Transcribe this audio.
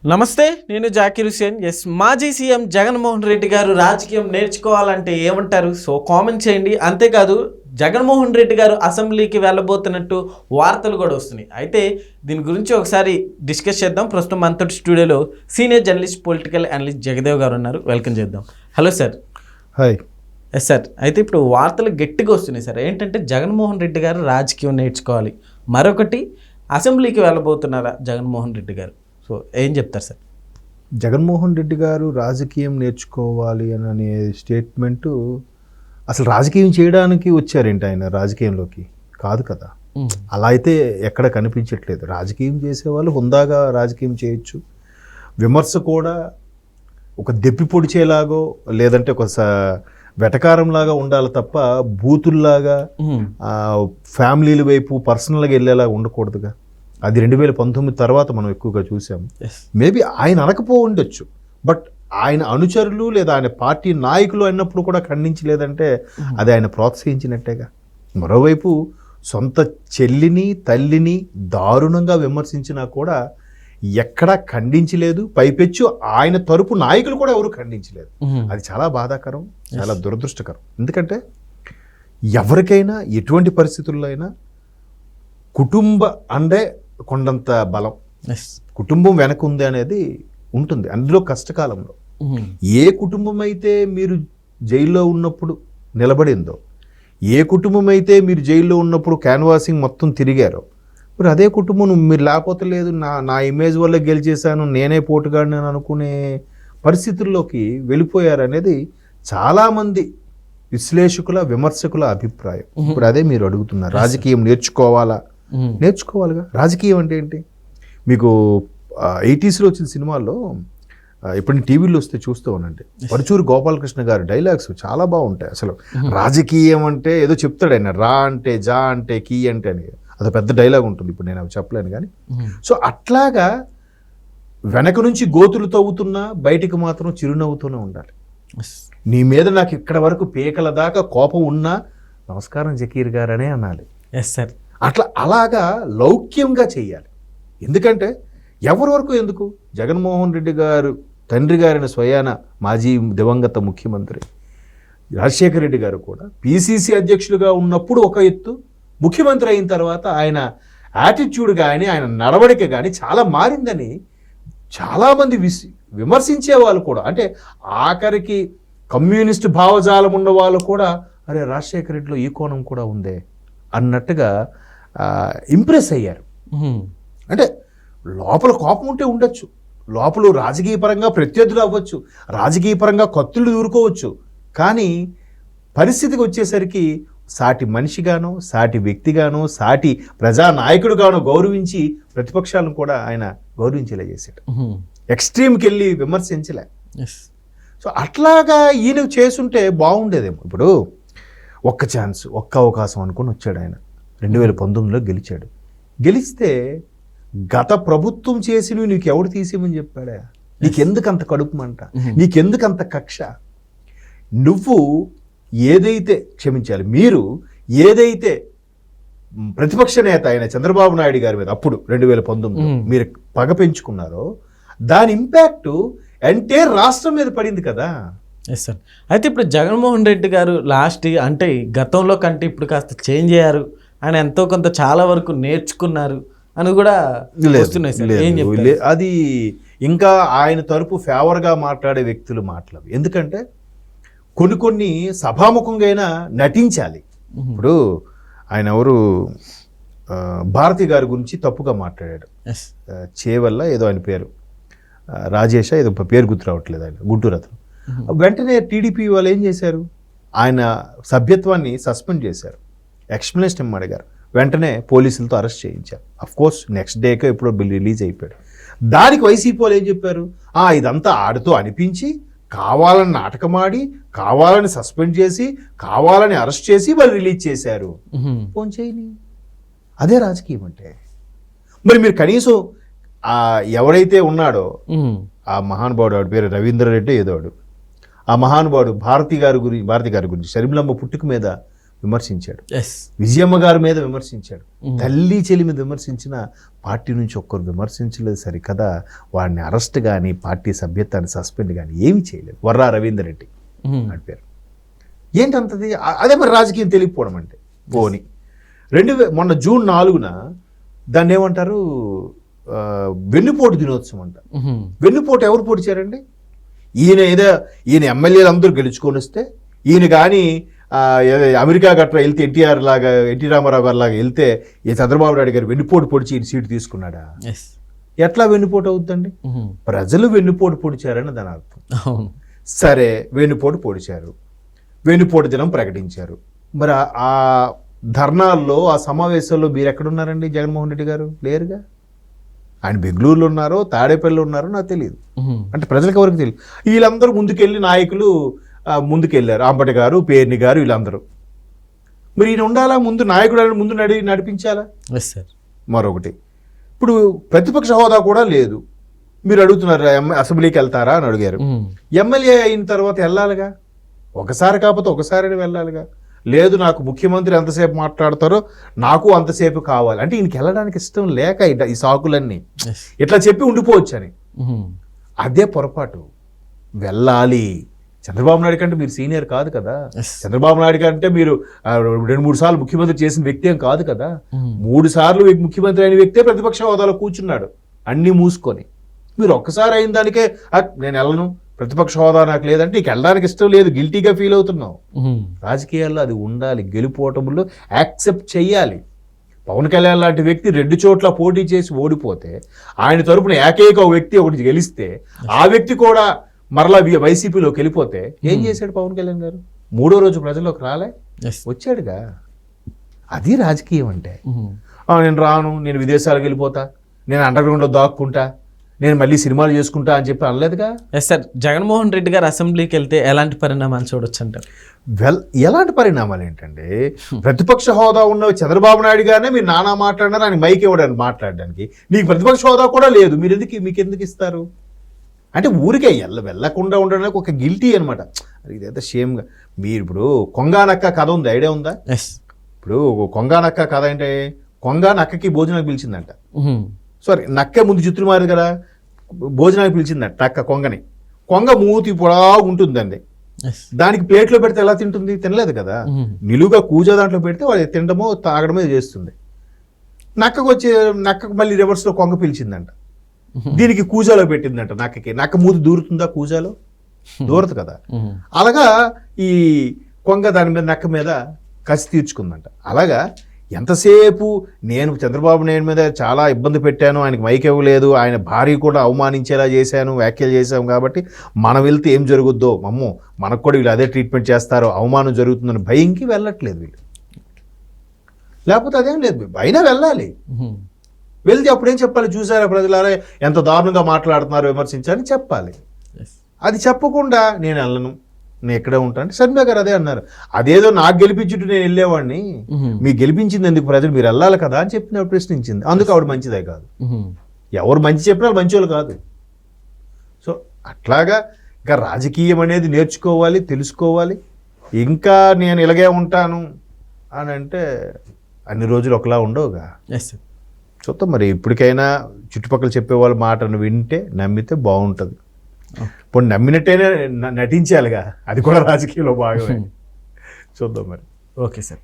నమస్తే, నేను జాకీర్ హుసేన్. మాజీ సీఎం జగన్మోహన్ రెడ్డి గారు రాజకీయం నేర్చుకోవాలంటే ఏమంటారు? సో కామెంట్ చేయండి. అంతేకాదు జగన్మోహన్ రెడ్డి గారు అసెంబ్లీకి వెళ్ళబోతున్నట్టు వార్తలు కూడా వస్తున్నాయి. అయితే దీని గురించి ఒకసారి డిస్కస్ చేద్దాం. ప్రస్తుతం మనతోటి స్టూడియోలో senior journalist, political analyst Jagadev గారు ఉన్నారు. వెల్కమ్ చేద్దాం. Hello sir. Hi. Yes sir. అయితే ఇప్పుడు వార్తలు గట్టిగా వస్తున్నాయి సార్. ఏంటంటే జగన్మోహన్ రెడ్డి గారు రాజకీయం నేర్చుకోవాలి, మరొకటి అసెంబ్లీకి వెళ్ళబోతున్నారా జగన్మోహన్ రెడ్డి గారు? సో ఏం చెప్తారు సార్? జగన్మోహన్ రెడ్డి గారు రాజకీయం నేర్చుకోవాలి అనే స్టేట్మెంటు అసలు రాజకీయం చేయడానికి వచ్చారేంటి ఆయన రాజకీయంలోకి? కాదు కదా. అలా అయితే ఎక్కడ కనిపించట్లేదు. రాజకీయం చేసేవాళ్ళు హుందాగా రాజకీయం చేయొచ్చు. విమర్శ కూడా ఒక దెప్పి పొడిచేలాగో లేదంటే ఒక వెటకారంలాగా ఉండాలి తప్ప బూతుల్లాగా ఫ్యామిలీల వైపు పర్సనల్గా వెళ్ళేలా ఉండకూడదుగా. అది 2019 తర్వాత మనం ఎక్కువగా చూసాము. మేబీ ఆయన అనకపో ఉండొచ్చు, బట్ ఆయన అనుచరులు లేదా ఆయన పార్టీ నాయకులు అన్నప్పుడు కూడా ఖండించలేదంటే అది ఆయన ప్రోత్సహించినట్టేగా. మరోవైపు సొంత చెల్లిని తల్లిని దారుణంగా విమర్శించినా కూడా ఎక్కడా ఖండించలేదు. పైపెచ్చు ఆయన తరపు నాయకులు కూడా ఎవరు ఖండించలేదు. అది చాలా బాధాకరం, చాలా దురదృష్టకరం. ఎందుకంటే ఎవరికైనా ఎటువంటి పరిస్థితుల్లో అయినా కుటుంబ అండే కొండంత బలం, కుటుంబం వెనక ఉంది అనేది ఉంటుంది. అందులో కష్టకాలంలో ఏ కుటుంబం అయితే మీరు జైల్లో ఉన్నప్పుడు నిలబడిందో, ఏ కుటుంబం అయితే మీరు జైల్లో ఉన్నప్పుడు క్యాన్వాసింగ్ మొత్తం తిరిగారో, మరి అదే కుటుంబం మీరు లేకపోతే లేదు నా ఇమేజ్ వల్ల గెలిచేశాను, నేనే పోటుగాడిని అని అనుకునే పరిస్థితుల్లోకి వెళ్ళిపోయారనేది చాలామంది విశ్లేషకుల విమర్శకుల అభిప్రాయం. ఇప్పుడు అదే మీరు అడుగుతున్నారు, రాజకీయం నేర్చుకోవాలిగా. రాజకీయం అంటే ఏంటి? మీకు 80sలో వచ్చిన సినిమాల్లో ఇప్పుడు టీవీలో వస్తే చూస్తూ ఉండండి. పరుచూరు గోపాలకృష్ణ గారి డైలాగ్స్ చాలా బాగుంటాయి. అసలు రాజకీయం అంటే ఏదో చెప్తాడు ఆయన, రా అంటే జా అంటే కీ అంటే అని, అది పెద్ద డైలాగ్ ఉంటుంది. ఇప్పుడు నేను అవి చెప్పలేను కానీ. సో అట్లాగా వెనక నుంచి గోతులు తవ్వుతున్నా బయటికి మాత్రం చిరునవ్వుతూనే ఉండాలి. నీ మీద నాకు ఇక్కడ వరకు పీకల దాకా కోపం ఉన్నా నమస్కారం జకీర్ గారు అనే అనాలి. Yes sir. అలాగా లౌక్యంగా చెయ్యాలి. ఎందుకంటే ఎవరి వరకు ఎందుకు? జగన్మోహన్ రెడ్డి గారు తండ్రి గారిన స్వయాన మాజీ దివంగత ముఖ్యమంత్రి రాజశేఖర రెడ్డి గారు కూడా పిసిసి అధ్యక్షులుగా ఉన్నప్పుడు ఒక ఎత్తు, ముఖ్యమంత్రి అయిన తర్వాత ఆయన యాటిట్యూడ్ కానీ ఆయన నడవడిక కానీ చాలా మారిందని చాలామంది విమర్శించే వాళ్ళు కూడా, అంటే ఆఖరికి కమ్యూనిస్ట్ భావజాలం ఉన్న వాళ్ళు కూడా అరే రాజశేఖర రెడ్డిలో ఈ కోణం కూడా ఉందే అన్నట్టుగా ఇంప్రెస్ అయ్యారు. అంటే లోపల కోపం ఉంటే ఉండొచ్చు, లోపల రాజకీయ పరంగా ప్రత్యర్థులు అవ్వచ్చు, రాజకీయ పరంగా కత్తులు దూరుకోవచ్చు, కానీ పరిస్థితికి వచ్చేసరికి సాటి మనిషిగానో సాటి వ్యక్తిగానో సాటి ప్రజానాయకుడుగానో గౌరవించి ప్రతిపక్షాలను కూడా ఆయన గౌరవించేలా చేశాడు. ఎక్స్ట్రీమ్కి వెళ్ళి విమర్శించలే. సో అట్లాగా ఈయన చేసుంటే బాగుండేదేమో. ఇప్పుడు ఒక్క ఛాన్స్, ఒక్క అవకాశం అనుకుని వచ్చాడు ఆయన. 2019లో గెలిచాడు. గెలిస్తే గత ప్రభుత్వం చేసినవి నీకు ఎవడు తీసేమని చెప్పాడా? నీకెందుకు అంత కడుపుమంట, నీకెందుకు అంత కక్ష? నువ్వు ఏదైతే క్షమించాలి, మీరు ఏదైతే ప్రతిపక్ష నేత అయిన చంద్రబాబు నాయుడు గారి మీద అప్పుడు 2019లో మీరు పగ పెంచుకున్నారో దాని ఇంపాక్ట్ ఎంటైర్ రాష్ట్రం మీద పడింది కదా. Yes sir. అయితే ఇప్పుడు జగన్మోహన్ రెడ్డి గారు లాస్ట్ అంటే గతంలో కంటే ఇప్పుడు కాస్త చేంజ్ అయ్యారు, ఆయన ఎంతో కొంత చాలా వరకు నేర్చుకున్నారు అని కూడా వస్తున్నాయి సార్. అది ఇంకా ఆయన తరపు ఫేవర్గా మాట్లాడే వ్యక్తులు మాట్లాడు. ఎందుకంటే కొన్ని సభాముఖంగా అయినా నటించాలి. ఇప్పుడు ఆయన ఎవరు భారతి గారి గురించి తప్పుగా మాట్లాడాడు. చేవల్ల ఏదో ఆయన పేరు, రాజేష్ ఏదో పేరు గుర్తు రావట్లేదు, ఆయన గుంటూరు అతను. వెంటనే టీడీపీ వాళ్ళు ఏం చేశారు? ఆయన సభ్యత్వాన్ని సస్పెండ్ చేశారు, ఎక్స్ప్లెనేషన్ ఇమ్మని అడిగారు. వెంటనే పోలీసులతో అరెస్ట్ చేయించారు. అఫ్కోర్స్ నెక్స్ట్ డేకే ఎప్పుడో బిల్ రిలీజ్ అయిపోయాడు. దానికి వైసీపీ వాళ్ళు ఏం చెప్పారు? ఇదంతా ఆడుతూ అనిపించి కావాలని నాటకమాడి కావాలని సస్పెండ్ చేసి కావాలని అరెస్ట్ చేసి వాళ్ళు రిలీజ్ చేశారు. ఫోన్ చేయని అదే రాజకీయం అంటే. మరి మీరు కనీసం ఎవరైతే ఉన్నాడో ఆ మహానుభావుడు, ఆవిడ పేరు రవీంద్ర రెడ్డి ఏదోడు, ఆ మహానుభావుడు భారతి గారి గురించి షర్మిలమ్మ పుట్టుక మీద విమర్శించాడు, ఎస్ విజయమ్మ గారి మీద విమర్శించాడు, తల్లి చెల్లి మీద విమర్శించిన పార్టీ నుంచి ఒక్కరు విమర్శించలేదు సరికదా వాడిని అరెస్ట్ కానీ పార్టీ సభ్యత్వాన్ని సస్పెండ్ కానీ ఏమీ చేయలేదు. వర్రా రవీందర్ రెడ్డి నడిపారు. ఏంటంతది? అదే మరి రాజకీయం తెలియకపోవడం అంటే. పోని మొన్న జూన్ 4న దాన్ని ఏమంటారు, వెన్నుపోటు దినోత్సవం అంట. వెన్నుపోటు ఎవరు పొడిచారండి? ఈయన ఎమ్మెల్యేలు అందరూ గెలుచుకొని వస్తే, ఈయన కానీ అమెరికా గట్రా వెళ్తే ఎన్టీ రామారావు గారు లాగా వెళ్తే ఈ చంద్రబాబు నాయుడు గారు వెన్నుపోటు పొడిచి ఈయన సీటు తీసుకున్నాడా? ఎట్లా వెన్నుపోటు అవుతుందండి? ప్రజలు వెన్నుపోటు పొడిచారని దాని అర్థం. సరే, వెన్నుపోటు పొడిచారు, వెన్నుపోటు దినం ప్రకటించారు. మరి ఆ ధర్నాల్లో, ఆ సమావేశాల్లో మీరు ఎక్కడున్నారండి? జగన్మోహన్ రెడ్డి గారు లేరుగా. ఆయన బెంగళూరులో ఉన్నారో తాడేపల్లిలో ఉన్నారో నాకు తెలియదు. అంటే ప్రజలకు ఎవరికి తెలియదు. వీళ్ళందరూ ముందుకెళ్ళి నాయకులు ముందుకెళ్ళారు. అంబటి గారు, పేర్ని గారు, వీళ్ళందరూ. మరి ఈయన ఉండాలా ముందు, నాయకుడు ముందు నడిపించాలా? మరొకటి, ఇప్పుడు ప్రతిపక్ష హోదా కూడా లేదు. మీరు అడుగుతున్నారు అసెంబ్లీకి వెళ్తారా అని అడిగారు. ఎమ్మెల్యే అయిన తర్వాత వెళ్ళాలిగా, ఒకసారి కాకపోతే ఒకసారి వెళ్ళాలిగా. లేదు, నాకు ముఖ్యమంత్రి ఎంతసేపు మాట్లాడతారో నాకు అంతసేపు కావాలి అంటే ఈయనకి వెళ్ళడానికి ఇష్టం లేక ఈ సాకులన్నీ ఇట్లా చెప్పి ఉండిపోవచ్చు అని. అదే పొరపాటు. వెళ్ళాలి. చంద్రబాబు నాయుడు కంటే మీరు సీనియర్ కాదు కదా. చంద్రబాబు నాయుడు కంటే మీరు 2-3 సార్లు ముఖ్యమంత్రి చేసిన వ్యక్తి ఏం కాదు కదా. 3 సార్లు ముఖ్యమంత్రి అయిన వ్యక్తే ప్రతిపక్ష హోదాలో కూర్చున్నాడు అన్ని మూసుకొని. మీరు ఒక్కసారి అయిన దానికే నేను వెళ్ళను, ప్రతిపక్ష హోదా నాకు లేదంటే నీకు వెళ్ళడానికి ఇష్టం లేదు, గిల్టీగా ఫీల్ అవుతున్నావు. రాజకీయాల్లో అది ఉండాలి. గెలుపోవటములు యాక్సెప్ట్ చెయ్యాలి. పవన్ కళ్యాణ్ లాంటి వ్యక్తి 2 చోట్ల పోటీ చేసి ఓడిపోతే, ఆయన తరపున ఏకైక వ్యక్తి ఒకటి గెలిస్తే, ఆ వ్యక్తి కూడా మరలా వైసీపీలోకి వెళ్ళిపోతే ఏం చేశాడు పవన్ కళ్యాణ్ గారు? 3వ రోజు ప్రజల్లోకి రాలే, వచ్చాడుగా. అది రాజకీయం అంటే. నేను రాను, నేను విదేశాలకు వెళ్ళిపోతా, నేను అండర్గ్రౌండ్లో దాక్కుంటా, నేను మళ్ళీ సినిమాలు చేసుకుంటా అని చెప్పి అనలేదుగా. ఎస్ సార్, జగన్మోహన్ రెడ్డి గారు అసెంబ్లీకి వెళ్తే ఎలాంటి పరిణామాలు చూడొచ్చు అంటారు? ఎలాంటి పరిణామాలు ఏంటంటే, ప్రతిపక్ష హోదా ఉన్న చంద్రబాబు నాయుడు గారినే మీరు నానా మాట్లాడినారు, ఆయన మైక్ ఇవ్వడానికి మాట్లాడడానికి. నీకు ప్రతిపక్ష హోదా కూడా లేదు, మీకు ఎందుకు ఇస్తారు అంటే ఊరికే వెళ్ళకుండా ఉండడానికి ఒక గిల్టీ అనమాట. ఇదైతే షేమ్గా. మీరు ఇప్పుడు కొంగానక్క కథ ఉంది, ఐడియా ఉందా? ఇప్పుడు కొంగానక్క కథ అంటే, కొంగ నక్కకి భోజనానికి పిలిచిందంట. సారీ, నక్కే ముందు చిత్తులు మారు కదా, భోజనానికి పిలిచిందంట నక్క కొంగని. కొంగ మూతి పొడవు ఉంటుందండి, దానికి ప్లేట్లో పెడితే ఎలా తింటుంది? తినలేదు కదా. నిలువుగా కూజా దాంట్లో పెడితే వాడు తినడమో తాగడమో చేస్తుంది. నక్కకు మళ్ళీ రివర్స్లో కొంగ పిలిచిందంట, దీనికి కూజాలో పెట్టిందంట. నక్క మూతి దూరుతుందా కూజాలో? దూరదు కదా. అలాగా ఈ కొంగ దాని మీద నక్క మీద కసి తీర్చుకుందంట. అలాగా ఎంతసేపు నేను చంద్రబాబు నాయుడు మీద చాలా ఇబ్బంది పెట్టాను, ఆయనకు మైక్ ఇవ్వలేదు, ఆయన భార్య కూడా అవమానించేలా చేశాను, వ్యాఖ్యలు చేశాము కాబట్టి మనం వెళ్తే ఏం జరుగుద్దో, అమ్మో మనకు కూడా వీళ్ళు అదే ట్రీట్మెంట్ చేస్తారో, అవమానం జరుగుతుందని భయంకి వెళ్ళట్లేదు వీళ్ళు. లేకపోతే అదేం లేదు, అయినా వెళ్ళాలి. వెళ్తే అప్పుడేం చెప్పాలి? చూసారా ప్రజలారా ఎంత దారుణంగా మాట్లాడుతున్నారు, విమర్శించాలని చెప్పాలి. అది చెప్పకుండా నేను వెళ్ళను, నేను ఎక్కడే ఉంటాను. శర్మ గారు అదే అన్నారు. అదేదో నాకు గెలిపించుంటూ నేను వెళ్ళేవాడిని, మీకు గెలిపించింది ఎందుకు ప్రజలు, మీరు వెళ్ళాలి కదా అని చెప్పి ప్రశ్నించింది. అందుకు ఆవిడ మంచిదే కాదు. ఎవరు మంచి చెప్పినా మంచోళ్ళు కాదు. సో అట్లాగా ఇంకా రాజకీయం అనేది నేర్చుకోవాలి, తెలుసుకోవాలి. ఇంకా నేను ఇలాగే ఉంటాను అని అంటే అన్ని రోజులు ఒకలా ఉండవుగా. చూద్దాం మరి. ఇప్పటికైనా చుట్టుపక్కల చెప్పేవాళ్ళ మాటను వింటే, నమ్మితే బాగుంటుంది. ఇప్పుడు నమ్మినట్టయినా నటించాలిగా, అది కూడా రాజకీయంలో భాగమే. చూద్దాం మరి. Okay sir.